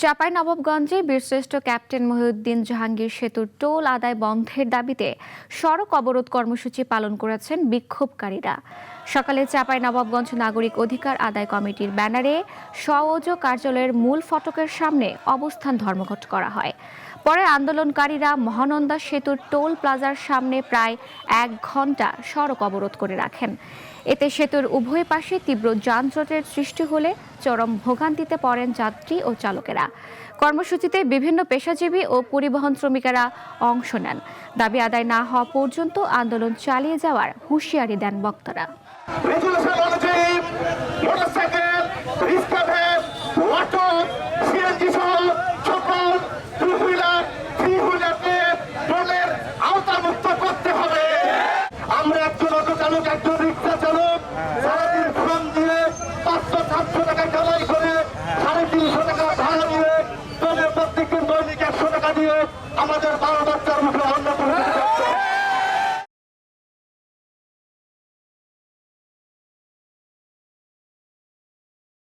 চাঁপাইনবাবগঞ্জে বীরশ্রেষ্ঠ ক্যাপ্টেন মহিউদ্দিন জাহাঙ্গীর সেতুর টোল আদায় বন্ধের দাবিতে সড়ক অবরোধ কর্মসূচি পালন করেছেন বিক্ষোভকারীরা। সকালে চাঁপাইনবাবগঞ্জ নাগরিক অধিকার আদায় কমিটির ব্যানারে স্ব-ওজ কার্যালয়ের মূল ফটকের সামনে অবস্থান ধর্মঘট করা হয়। পরে আন্দোলনকারীরা মহানন্দা সেতুর টোল প্লাজার সামনে প্রায় 1 ঘণ্টা সড়ক অবরোধ করে রাখেন। এতে সেতুর উভয় পাশে তীব্র যানজটের সৃষ্টি হলে চরম ভোগান্তিতে পড়েন যাত্রী ও চালকেরা। কর্মসূচিতে বিভিন্ন পেশাজীবী ও পরিবহন শ্রমিকেরা অংশ নেন। দাবি আদায় না হওয়া পর্যন্ত আন্দোলন চালিয়ে যাওয়ার হুঁশিয়ারি দেন বক্তারা। আমাদের 12 বাচ্চার মুখে অন্ন